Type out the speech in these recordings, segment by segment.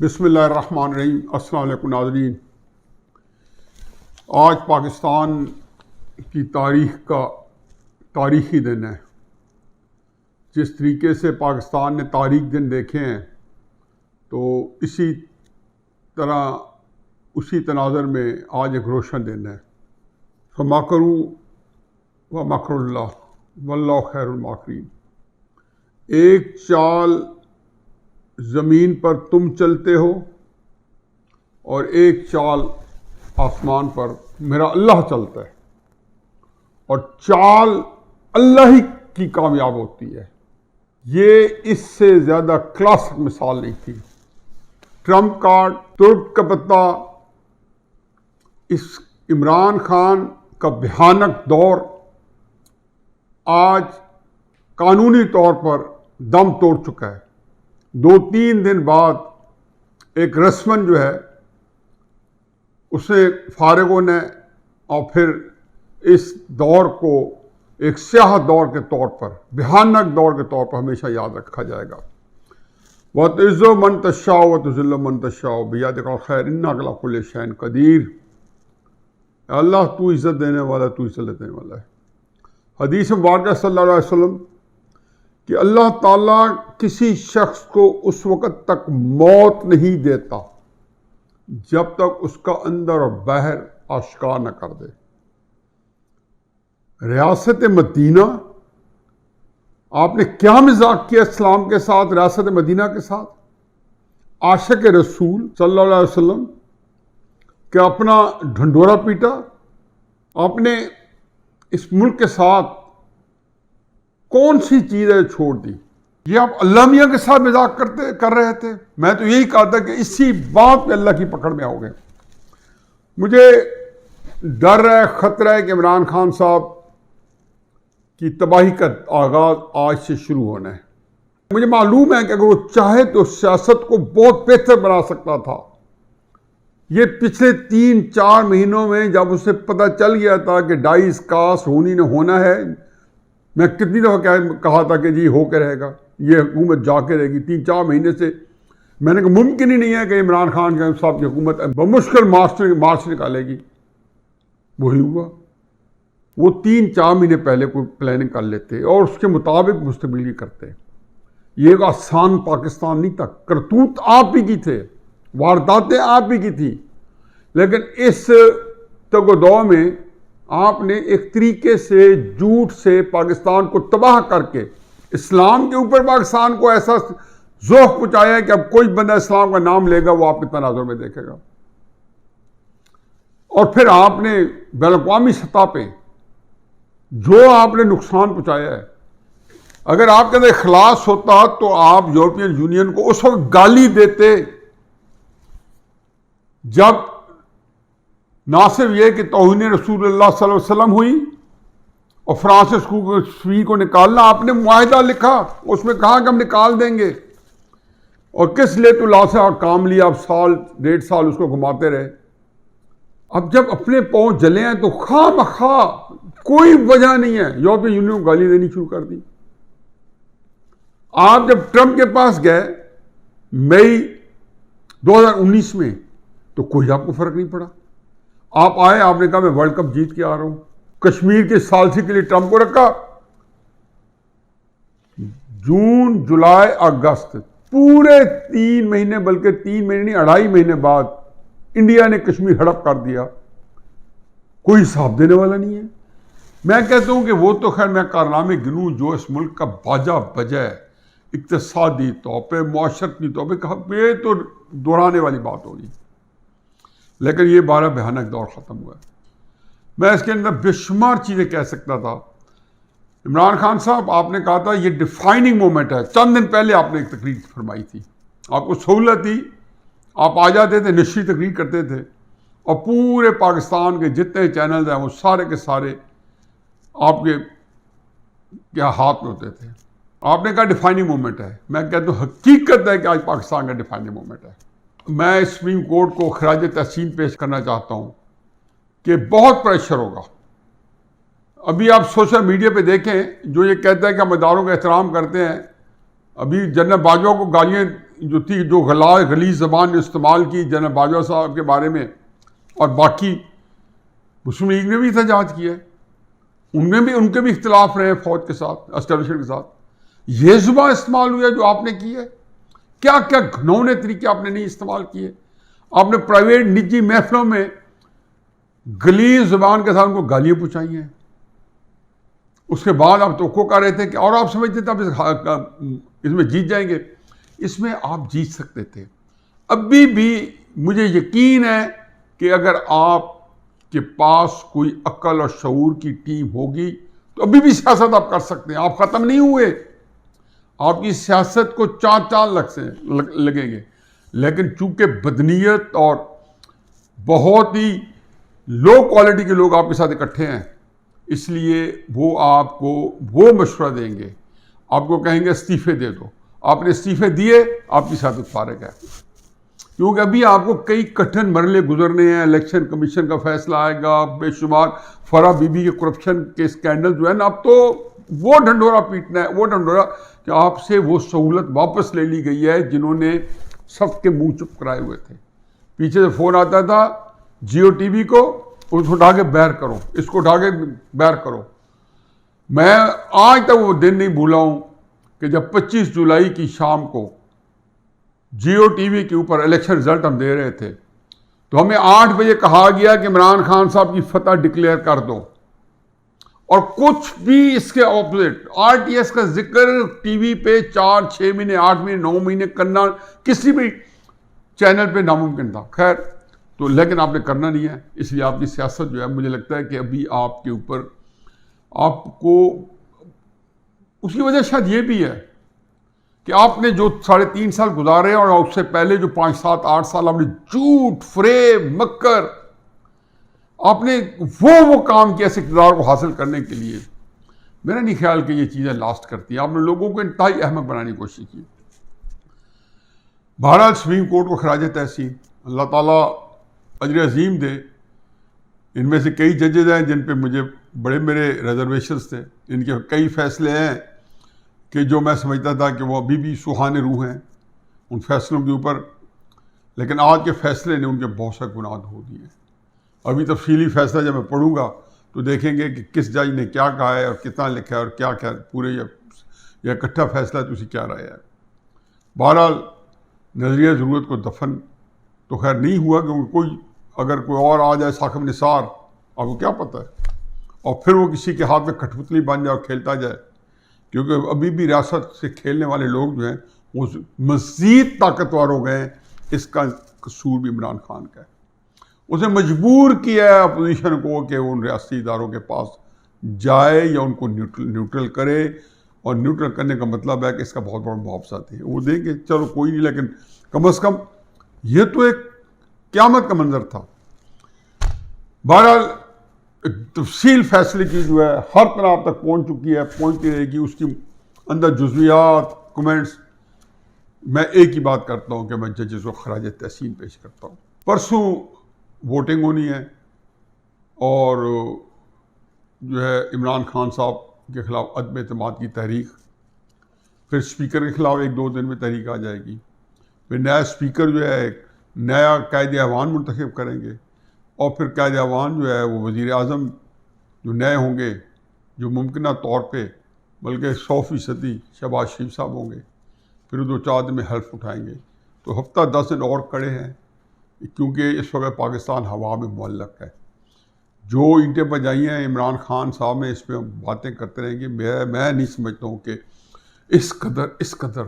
بسم اللہ الرحمن الرحیم۔ السلام علیکم ناظرین۔ آج پاکستان کی تاریخ کا تاریخی دن ہے۔ جس طریقے سے پاکستان نے تاریخ دن دیکھے ہیں تو اسی طرح اسی تناظر میں آج ایک روشن دن ہے۔ فمکروا ومکر اللہ واللہ خیر الماکرین۔ ایک چال زمین پر تم چلتے ہو اور ایک چال آسمان پر میرا اللہ چلتا ہے، اور چال اللہ ہی کی کامیاب ہوتی ہے۔ یہ اس سے زیادہ کلاسک مثال نہیں تھی۔ ٹرمپ کارڈ، ترک کا پتہ، اس عمران خان کا بھیانک دور آج قانونی طور پر دم توڑ چکا ہے۔ 2-3 دن بعد ایک رسمن جو ہے اسے فارغ ہونا ہے، اور پھر اس دور کو ایک سیاہ دور کے طور پر، بھیانک دور کے طور پر ہمیشہ یاد رکھا جائے گا۔ وَتُعِزُّ مَن تَشَاءُ وَتُذِلُّ مَن تَشَاءُ بِيَدِكَ الْخَيْرُ إِنَّكَ عَلَىٰ كُلِّ شَيْءٍ قَدِيرٌ۔ اے اللہ تو عزت دینے والا، تو عزت دینے والا ہے۔ حدیث مبارکہ صلی اللہ علیہ وسلم کہ اللہ تعالیٰ کسی شخص کو اس وقت تک موت نہیں دیتا جب تک اس کا اندر اور باہر آشکار نہ کر دے۔ ریاست مدینہ، آپ نے کیا مذاق کیا اسلام کے ساتھ، ریاست مدینہ کے ساتھ؟ عاشق رسول صلی اللہ علیہ وسلم کہ اپنا ڈھنڈورا پیٹا، آپ نے اس ملک کے ساتھ کون سی چیزیں چھوڑ دی؟ یہ آپ اللہ میاں کے ساتھ مذاق کر رہے تھے۔ میں تو یہی کہا تھا کہ اسی بات میں اللہ کی پکڑ میں آؤ گے۔ مجھے ڈر ہے، خطرہ ہے کہ عمران خان صاحب کی تباہی کا آغاز آج سے شروع ہونا ہے۔ مجھے معلوم ہے کہ اگر وہ چاہے تو سیاست کو بہت بہتر بنا سکتا تھا۔ یہ پچھلے 3-4 مہینوں میں جب اسے پتہ چل گیا تھا کہ ڈائس کاسٹ ہونی نہ ہونا ہے، میں کتنی دفعہ کہا تھا کہ جی ہو کے رہے گا، یہ حکومت جا کے رہے گی۔ 3-4 مہینے سے میں نے کہا ممکن ہی نہیں ہے کہ عمران خان صاحب کی حکومت بمشکل مارچ نکالے گی۔ وہی ہوا۔ وہ 3-4 مہینے پہلے کوئی پلاننگ کر لیتے اور اس کے مطابق مستقبل کرتے۔ یہ ایک آسان پاکستان نہیں تھا۔ کرتوت آپ ہی کی تھے، وارداتیں آپ ہی کی تھی، لیکن اس تگ و دو میں آپ نے ایک طریقے سے جھوٹ سے پاکستان کو تباہ کر کے اسلام کے اوپر پاکستان کو ایسا ذوق پہنچایا ہے کہ اب کوئی بندہ اسلام کا نام لے گا وہ آپ کے تناظر میں دیکھے گا۔ اور پھر آپ نے بین الاقوامی سطح پہ جو آپ نے نقصان پہنچایا ہے، اگر آپ کے اندر اخلاص ہوتا تو آپ یورپین یونین کو اس وقت گالی دیتے جب نہ صرف یہ کہ توہین رسول اللہ صلی اللہ علیہ وسلم ہوئی اور فرانسس کو نکالنا، آپ نے معاہدہ لکھا، اس میں کہا کہ ہم نکال دیں گے، اور کس لیے تو لا سے کام لیا، اب 1.5 سال اس کو گھماتے رہے۔ اب جب اپنے پاؤں جلے ہیں تو خواہ مخواہ کوئی وجہ نہیں ہے یورپین یونین کو گالی دینی شروع کر دی۔ آپ جب ٹرمپ کے پاس گئے مئی 2019 میں تو کوئی آپ کو فرق نہیں پڑا۔ آپ آئے، آپ نے کہا میں ورلڈ کپ جیت کے آ رہا ہوں۔ کشمیر کے ثالثی کے لیے ٹرمپ کو رکھا۔ جون، جولائی، اگست، پورے 3 مہینے، بلکہ 3 مہینے نہیں 2.5 مہینے بعد انڈیا نے کشمیر ہڑپ کر دیا۔ کوئی حساب دینے والا نہیں ہے۔ میں کہتا ہوں کہ وہ تو خیر میں کارنامے گنوں جو اس ملک کا باجا بجا ہے، اقتصادی طور پہ، معاشرتی طور پہ، یہ تو دہرانے والی بات ہوگی، لیکن یہ بڑا بھیانک دور ختم ہوا ہے۔ میں اس کے اندر بے شمار چیزیں کہہ سکتا تھا۔ عمران خان صاحب، آپ نے کہا تھا یہ ڈیفائننگ مومنٹ ہے۔ چند دن پہلے آپ نے ایک تقریر فرمائی تھی، آپ کو سہولت تھی، آپ آ جاتے تھے، نشری تقریر کرتے تھے، اور پورے پاکستان کے جتنے چینلز ہیں وہ سارے کے سارے آپ کے ہاتھ میں ہوتے تھے۔ آپ نے کہا ڈیفائننگ مومنٹ ہے۔ میں کہتا ہوں حقیقت ہے کہ آج پاکستان کا ڈیفائننگ مومنٹ ہے۔ میں سپریم کورٹ کو خراج تحسین پیش کرنا چاہتا ہوں کہ بہت پریشر ہوگا۔ ابھی آپ سوشل میڈیا پہ دیکھیں، جو یہ کہتا ہے کہ ہم اداروں کا احترام کرتے ہیں، ابھی جنرل باجوہ کو گالیاں جو تھی جو غلیظ زبان نے استعمال کی جنرل باجوہ صاحب کے بارے میں، اور باقی مسلم لیگ نے بھی احتجاج کیا ہے، ان کے بھی اختلاف رہے فوج کے ساتھ، اسٹیبلشمنٹ کے ساتھ. یہ زبان استعمال ہوئی ہے جو آپ نے کی ہے. کیا کیا گھنونے طریقے آپ نے نہیں استعمال کیے. آپ نے پرائیویٹ نجی محفلوں میں غلیظ زبان کے ساتھ ان کو گالیاں پہنچائی ہیں. اس کے بعد آپ توقع کر رہے تھے کہ، اور آپ سمجھتے تھے آپ اس میں جیت جائیں گے. اس میں آپ جیت سکتے تھے. ابھی بھی مجھے یقین ہے کہ اگر آپ کے پاس کوئی عقل اور شعور کی ٹیم ہوگی تو ابھی بھی سیاست آپ کر سکتے ہیں. آپ ختم نہیں ہوئے. آپ کی سیاست کو چاند لگیں گے. لیکن چونکہ بدنیت اور بہت ہی لو کوالٹی کے لوگ آپ کے ساتھ اکٹھے ہیں، اس لیے وہ آپ کو وہ مشورہ دیں گے، آپ کو کہیں گے استعفے دے دو. آپ نے استعفے دیے، آپ کی سیاست فارغ ہے. کیونکہ ابھی آپ کو کئی کٹھن مرحلے گزرنے ہیں. الیکشن کمیشن کا فیصلہ آئے گا، بے شمار فرح بی بی کے کرپشن کے اسکینڈل جو ہے نا، اب تو وہ ڈھنڈورا پیٹنا ہے، وہ ڈھنڈورا کہ آپ سے وہ سہولت واپس لے لی گئی ہے جنہوں نے سب کے منہ چپ کرائے ہوئے تھے. پیچھے سے فون آتا تھا جیو ٹی وی کو، اس کو اٹھا کے بیر کرو، اس کو اٹھا کے بیر کرو. میں آج تک وہ دن نہیں بھولا ہوں کہ جب 25 جولائی کی شام کو جیو ٹی وی کے اوپر الیکشن رزلٹ ہم دے رہے تھے تو ہمیں 8 بجے کہا گیا کہ عمران خان صاحب کی فتح ڈکلیئر کر دو، اور کچھ بھی اس کے اپوزٹ آر ٹی ایس کا ذکر ٹی وی پہ 4 6 مہینے 8 مہینے 9 مہینے کرنا کسی بھی چینل پہ ناممکن تھا. خیر تو لیکن آپ نے کرنا نہیں ہے. اس لیے آپ کی سیاست جو ہے مجھے لگتا ہے کہ ابھی آپ کے اوپر آپ کو اس کی وجہ شاید یہ بھی ہے کہ آپ نے جو 3.5 سال گزارے اور اس سے پہلے جو 5 7 8 سال آپ نے جھوٹ فریب مکر آپ نے وہ کام کیا اس اقتدار کو حاصل کرنے کے لیے. میرا نہیں خیال کہ یہ چیزیں لاسٹ کرتی ہیں. آپ نے لوگوں کو انتہائی احمق بنانے کی کوشش کی. بہرحال سپریم کورٹ کو خراج تحسین، اللہ تعالیٰ اجر عظیم دے. ان میں سے کئی ججز ہیں جن پہ مجھے بڑے میرے ریزرویشنز تھے. ان کے کئی فیصلے ہیں کہ جو میں سمجھتا تھا کہ وہ ابھی بھی سوہانے روح ہیں ان فیصلوں کے اوپر، لیکن آج کے فیصلے نے ان کے بہت سے گناہ دھو دیے. ابھی تفصیلی فیصلہ جب میں پڑھوں گا تو دیکھیں گے کہ کس جج نے کیا کہا ہے اور کتنا لکھا ہے اور کیا کیا پورے یہ اکٹھا فیصلہ ہے تو اسی کیا رہا ہے. بہرحال نظریہ ضرورت کو دفن تو خیر نہیں ہوا، کیونکہ اگر کوئی اور آ جائے صاحب نثار، آپ کو کیا پتہ ہے، اور پھر وہ کسی کے ہاتھ میں کٹھ پتلی بن جائے اور کھیلتا جائے. کیونکہ ابھی بھی ریاست سے کھیلنے والے لوگ جو ہیں وہ مزید طاقتور ہو گئے ہیں. اس کا قصور بھی عمران خان کا ہے. اسے مجبور کیا ہے اپوزیشن کو کہ ان ریاستی اداروں کے پاس جائے یا ان کو نیوٹرل کرے، اور نیوٹرل کرنے کا مطلب ہے کہ اس کا بہت بڑا معاوضہ دے. وہ دیں گے چلو کوئی نہیں، لیکن کم از کم یہ تو ایک قیامت کا منظر تھا. بہرحال تفصیل فیصلے کی جو ہے ہر طرح آپ تک پہنچ چکی ہے، پہنچتی رہے گی. اس کی اندر جزویات کمنٹس، میں ایک ہی بات کرتا ہوں کہ میں ججز کو خراج تحسین پیش کرتا ہوں. پرسوں ووٹنگ ہونی ہے اور جو ہے عمران خان صاحب کے خلاف عدم اعتماد کی تحریک، پھر اسپیکر کے خلاف 1-2 دن میں تحریک آ جائے گی. پھر نیا اسپیکر جو ہے ایک نیا قائد ایوان منتخب کریں گے، اور پھر قائد ایوان جو ہے وہ وزیر اعظم جو نئے ہوں گے، جو ممکنہ طور پہ بلکہ 100% شہباز شریف صاحب ہوں گے. پھر 2-4 دن میں حلف اٹھائیں گے. تو ہفتہ 10 دن اور کڑے ہیں، کیونکہ اس وقت پاکستان ہوا میں معلق ہے. جو اینٹیں بجائی ہیں عمران خان صاحب نے، اس پہ ہم باتیں کرتے رہیں گے. میں نہیں سمجھتا ہوں کہ اس قدر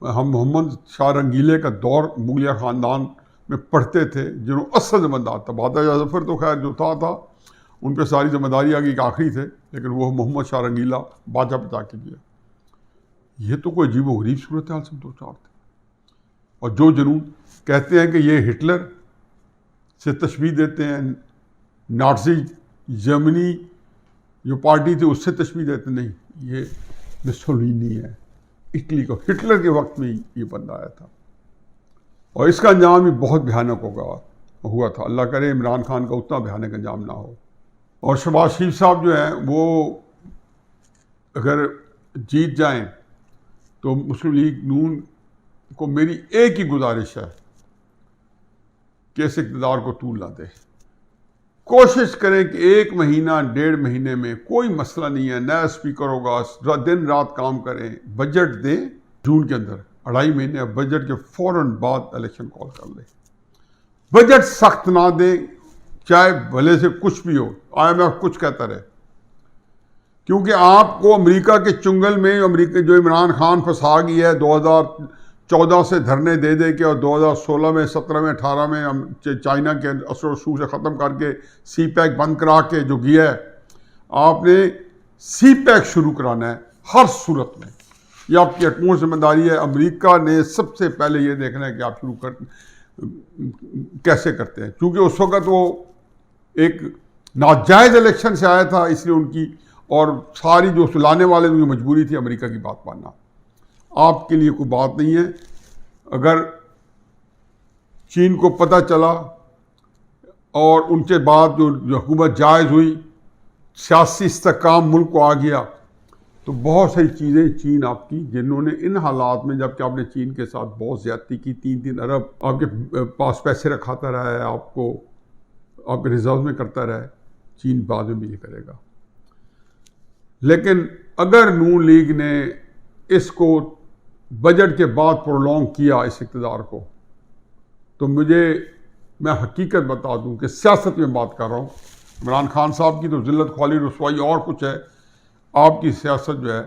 ہم محمد شاہ رنگیلے کا دور مغلیہ خاندان میں پڑھتے تھے، جنہوں اصل ذمہ دار تھا. بادشاہ شاہ ظفر تو خیر جو تھا ان پہ ساری ذمہ داری آگے کہ آخری تھے، لیکن وہ محمد شاہ رنگیلا بادشاہ بتا کے گیا. یہ تو کوئی عجیب و غریب صورتحال سے 2-4 تھے. اور جو جنون کہتے ہیں کہ یہ ہٹلر سے تشبیہ دیتے ہیں، نازی جرمنی جو پارٹی تھی اس سے تشبیہ دیتے، نہیں، یہ مسولینی ہے، اٹلی کا. ہٹلر کے وقت میں یہ بندہ آیا تھا، اور اس کا انجام بھی بہت بھیانک ہوا تھا. اللہ کرے عمران خان کا اتنا بھیانک انجام نہ ہو. اور شہباز شریف صاحب جو ہیں وہ اگر جیت جائیں تو مسلم لیگ نون کو میری ایک ہی گزارش ہے کہ اس اقتدار کو طول نہ دے. کوشش کریں کہ 1 مہینہ 1.5 مہینے میں کوئی مسئلہ نہیں ہے، نیا اسپیکر ہوگا، دن رات کام کریں، بجٹ دیں جون کے اندر، 2.5 مہینے بجٹ کے فوراً بعد الیکشن کال کر لیں. بجٹ سخت نہ دیں، چاہے بھلے سے کچھ بھی ہو، IMF کچھ کہتا رہے، کیونکہ آپ کو امریکہ کے چنگل میں امریکہ جو عمران خان پھنسا گئی ہے 2014 سے دھرنے دے دے کے، اور 2016 میں 17 میں 18 میں چائنا کے اثر و رسوخ سے ختم کر کے سی پیک بند کرا کے جو گیا ہے، آپ نے سی پیک شروع کرانا ہے ہر صورت میں. یہ آپ کی اٹموسٹ ذمہ داری ہے. امریکہ نے سب سے پہلے یہ دیکھنا ہے کہ آپ کیسے کرتے ہیں، کیونکہ اس وقت وہ ایک ناجائز الیکشن سے آیا تھا، اس لیے ان کی اور ساری جو سلانے والے ان کی مجبوری تھی امریکہ کی بات ماننا. آپ کے لیے کوئی بات نہیں ہے. اگر چین کو پتہ چلا اور ان کے بعد جو حکومت جائز ہوئی، سیاسی استحکام ملک کو آ گیا، تو بہت ساری چیزیں چین آپ کی، جنہوں نے ان حالات میں، جب کہ آپ نے چین کے ساتھ بہت زیادتی کی، 3 ارب آپ کے پاس پیسے رکھاتا رہا ہے، آپ کو آپ کے ریزرو میں کرتا رہا ہے، چین بعد میں بھی یہ کرے گا. لیکن اگر نون لیگ نے اس کو بجٹ کے بعد پرولونگ کیا اس اقتدار کو، تو میں حقیقت بتا دوں کہ سیاست میں بات کر رہا ہوں، عمران خان صاحب کی تو ذلت خوالی رسوائی اور کچھ ہے، آپ کی سیاست جو ہے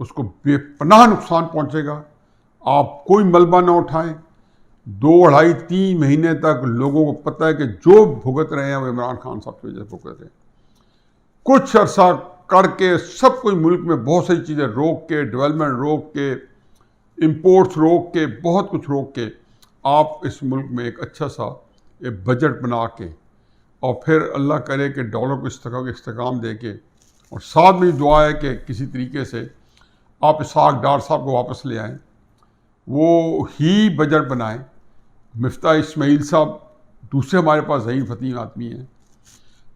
اس کو بے پناہ نقصان پہنچے گا. آپ کوئی ملبہ نہ اٹھائیں. 2 2.5 3 مہینے تک لوگوں کو پتہ ہے کہ جو بھگت رہے ہیں وہ عمران خان صاحب کی وجہ سے بھگت رہے ہیں. کچھ عرصہ کر کے سب کوئی ملک میں بہت ساری چیزیں روک کے، ڈیولپمنٹ روک کے، امپورٹس روک کے، بہت کچھ روک کے آپ اس ملک میں ایک اچھا سا ایک بجٹ بنا کے، اور پھر اللہ کرے کہ ڈالر کو استحکام دے کے، اور ساتھ میں دعا ہے کہ کسی طریقے سے آپ اسحاق ڈار صاحب کو واپس لے آئیں، وہ ہی بجٹ بنائیں. مفتاح اسماعیل صاحب دوسرے ہمارے پاس ظہیر فتیم آدمی ہیں.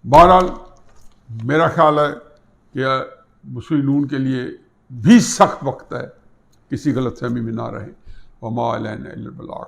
بہرحال میرا خیال ہے کہ مسلم نون کے لیے بھی سخت وقت ہے، کسی غلط فہمی میں نہ رہیں. وما علینا الا البلاغ.